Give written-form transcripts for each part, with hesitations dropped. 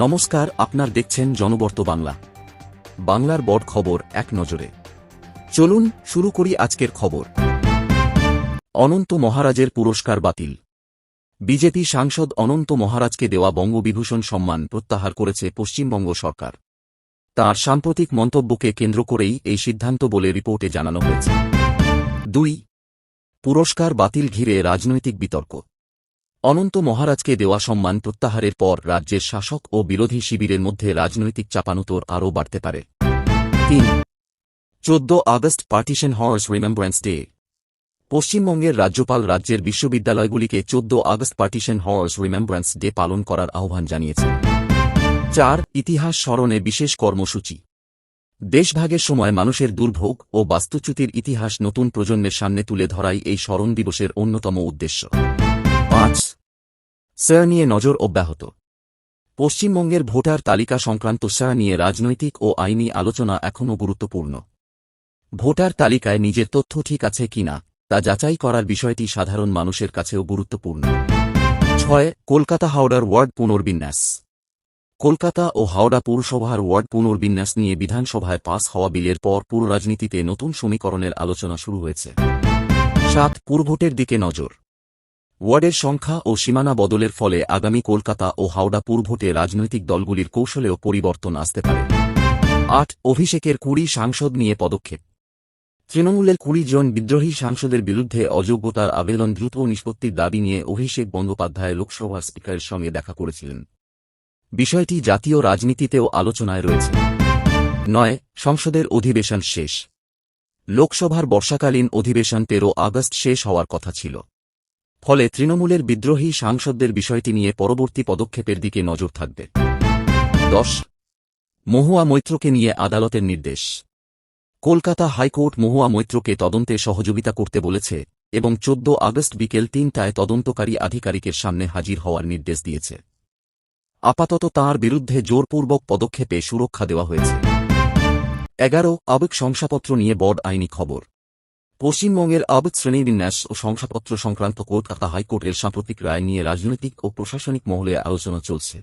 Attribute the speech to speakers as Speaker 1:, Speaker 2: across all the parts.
Speaker 1: নমস্কার, আপনার দেখছেন জনবর্ত বাংলা। বাংলার বড় খবর এক নজরে। চলুন শুরু করি আজকের খবর। অনন্ত মহারাজের পুরস্কার বাতিল। বিজেপি সাংসদ অনন্ত মহারাজকে দেওয়া বঙ্গবিভূষণ সম্মান প্রত্যাহার করেছে পশ্চিমবঙ্গ সরকার। তাঁর সাম্প্রতিক মন্তব্যকে কেন্দ্র করেই এই সিদ্ধান্ত বলে রিপোর্টে জানানো হয়েছে। 2. পুরস্কার বাতিল ঘিরে রাজনৈতিক বিতর্ক। অনন্ত মহারাজকে দেওয়া সম্মান প্রত্যাহারের পর রাজ্যের শাসক ও বিরোধী শিবিরের মধ্যে রাজনৈতিক চাপানোতর আরও বাড়তে পারে। 3. 14 আগস্ট পার্টিশন হর্স রিমেম্ব্রেন্স ডে। পশ্চিমবঙ্গের রাজ্যপাল রাজ্যের বিশ্ববিদ্যালয়গুলিকে 14 আগস্ট পার্টিশন হর্স রিমেম্ব্রেন্স ডে পালন করার আহ্বান জানিয়েছেন। 4. ইতিহাস স্মরণে বিশেষ কর্মসূচি। দেশভাগের সময় মানুষের দুর্ভোগ ও বাস্তুচ্যুতির ইতিহাস নতুন প্রজন্মের সামনে তুলে ধরাই এই স্মরণ দিবসের অন্যতম উদ্দেশ্য। 5. স্যার নিয়ে নজর অব্যাহত। পশ্চিমবঙ্গের ভোটার তালিকা সংক্রান্ত স্যার নিয়ে রাজনৈতিক ও আইনি আলোচনা এখনও গুরুত্বপূর্ণ। ভোটার তালিকায় নিজের তথ্য ঠিক আছে কিনা তা যাচাই করার বিষয়টি সাধারণ মানুষের কাছেও গুরুত্বপূর্ণ। 6. কলকাতা হাওড়ার ওয়ার্ড পুনর্বিন্যাস। কলকাতা ও হাওড়া পুরসভার ওয়ার্ড পুনর্বিন্যাস নিয়ে বিধানসভায় পাস হওয়া বিলের পর পুর রাজনীতিতে নতুন সমীকরণের আলোচনা শুরু হয়েছে। 7. পুরভোটের দিকে নজর। ওয়ার্ডের সংখ্যা ও সীমানা বদলের ফলে আগামী কলকাতা ও হাওড়া পুরভোটে রাজনৈতিক দলগুলির কৌশলেও পরিবর্তন আসতে পারে। 8. অভিষেকের 20 সাংসদ নিয়ে পদক্ষেপ। তৃণমূলের 20 জন বিদ্রোহী সাংসদের বিরুদ্ধে অযোগ্যতার আবেদন দ্রুত নিষ্পত্তির দাবি নিয়ে অভিষেক বন্দ্যোপাধ্যায় লোকসভার স্পিকারের সঙ্গে দেখা করেছিলেন। বিষয়টি জাতীয় রাজনীতিতেও আলোচনায় রয়েছে। 9. সংসদের অধিবেশন শেষ। লোকসভার বর্ষাকালীন অধিবেশন 13 আগস্ট শেষ হওয়ার কথা ছিল। ফলে তৃণমূলের বিদ্রোহী সাংসদদের বিষয়টি নিয়ে পরবর্তী পদক্ষেপের দিকে নজর থাকবে। 10. মহুয়া মৈত্রকে নিয়ে আদালতের নির্দেশ। কলকাতা হাইকোর্ট মহুয়া মৈত্রকে তদন্তে সহযোগিতা করতে বলেছে এবং 14 আগস্ট বিকেল 3টায় তদন্তকারী আধিকারিকের সামনে হাজির হওয়ার নির্দেশ দিয়েছে। আপাতত তাঁর বিরুদ্ধে জোরপূর্বক পদক্ষেপে সুরক্ষা দেওয়া হয়েছে। 11. আবেগ শংসাপত্র নিয়ে বড় আইনি খবর। পশ্চিমবঙ্গের আবেগ শ্রেণীবিন্যাস ও শংসাপত্র সংক্রান্ত কলকাতা হাইকোর্টের সাম্প্রতিক রায় নিয়ে রাজনৈতিক ও প্রশাসনিক মহলে আলোচনা চলছে।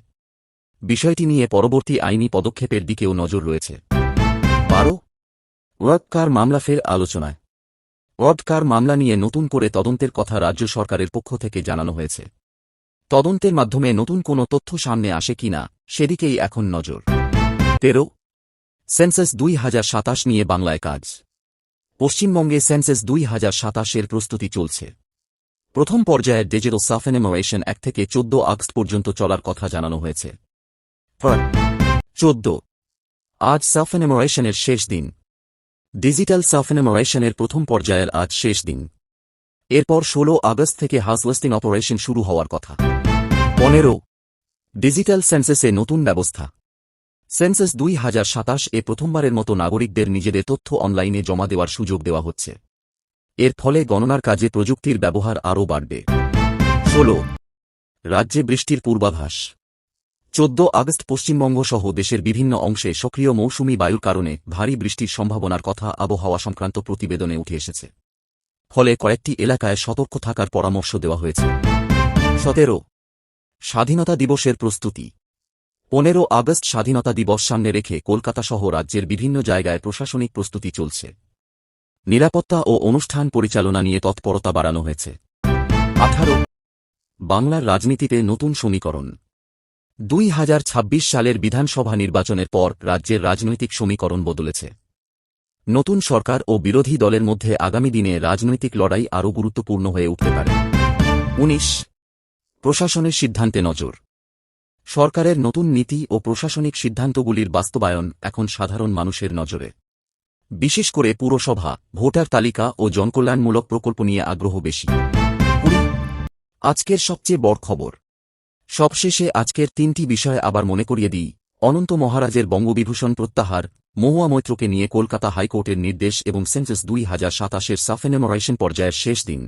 Speaker 1: বিষয়টি নিয়ে পরবর্তী আইনি পদক্ষেপের দিকেও নজর রয়েছে। 12. ওয়ার্ড কার মামলা ফের আলোচনায়। ওয়ার্ড কার মামলা নিয়ে নতুন করে তদন্তের কথা রাজ্য সরকারের পক্ষ থেকে জানানো হয়েছে। তদন্তের মাধ্যমে নতুন কোনো তথ্য সামনে আসে কিনা সেদিকেই এখন নজর। 13. সেন্সাস 2027 নিয়ে বাংলায় কাজ। পশ্চিমবঙ্গে সেন্সাস 2027-এর প্রস্তুতি চলছে। প্রথম পর্যায়ের ডিজিটাল সেলফ এনুমারেশন 1 থেকে 14 আগস্ট পর্যন্ত চলার কথা জানানো হয়েছে। 14. আজ সেলফ এনুমারেশনের শেষ দিন। ডিজিটাল সেলফ এনুমারেশনের প্রথম পর্যায়ের আজ শেষ দিন। এরপর 16 আগস্ট থেকে হাউস লিস্টিং অপারেশন শুরু হওয়ার কথা। 15. ডিজিটাল সেন্সাসে নতুন ব্যবস্থা। সেন্সাস 2027-এ প্রথমবারের মতো নাগরিকদের নিজেদের তথ্য অনলাইনে জমা দেওয়ার সুযোগ দেওয়া হচ্ছে। এর ফলে গণনার কাজে প্রযুক্তির ব্যবহার আরও বাড়বে। 16. রাজ্যে বৃষ্টির পূর্বাভাস। 14 আগস্ট পশ্চিমবঙ্গ সহ দেশের বিভিন্ন অংশে সক্রিয় মৌসুমি বায়ুর কারণে ভারী বৃষ্টির সম্ভাবনার কথা আবহাওয়া সংক্রান্ত প্রতিবেদনে উঠে এসেছে। ফলে কয়েকটি এলাকায় সতর্ক থাকার পরামর্শ দেওয়া হয়েছে। 17. স্বাধীনতা দিবসের প্রস্তুতি। 15 আগস্ট স্বাধীনতা দিবস সামনে রেখে কলকাতা সহ রাজ্যের বিভিন্ন জায়গায় প্রশাসনিক প্রস্তুতি চলছে। নিরাপত্তা ও অনুষ্ঠান পরিচালনা নিয়ে তৎপরতা বাড়ানো হয়েছে। 18. বাংলার রাজনীতিতে নতুন সমীকরণ। 2026 সালের বিধানসভা নির্বাচনের পর রাজ্যের রাজনৈতিক সমীকরণ বদলেছে। নতুন সরকার ও বিরোধী দলের মধ্যে আগামী দিনে রাজনৈতিক লড়াই আরও গুরুত্বপূর্ণ হয়ে উঠতে পারে। 19. প্রশাসনের সিদ্ধান্তে নজর। সরকারের নতুন নীতি ও প্রশাসনিক সিদ্ধান্তগুলির বাস্তবায়ন এখন সাধারণ মানুষের নজরে। বিশেষ করে পুরসভা, ভোটার তালিকা ও জনকল্যাণমূলক প্রকল্প নিয়ে আগ্রহ বেশি। 20. আজকের সবচেয়ে বড় খবর। সবশেষে আজকের 3টি বিষয় আবার মনে করিয়ে দিই। অনন্ত মহারাজের বঙ্গবিভূষণ প্রত্যাহার, মহুয়া মৈত্রকে নিয়ে কলকাতা হাইকোর্টের নির্দেশ এবং সেন্সাস 2027-এর সেলফ এনুমারেশন পর্যায়ের শেষ দিন।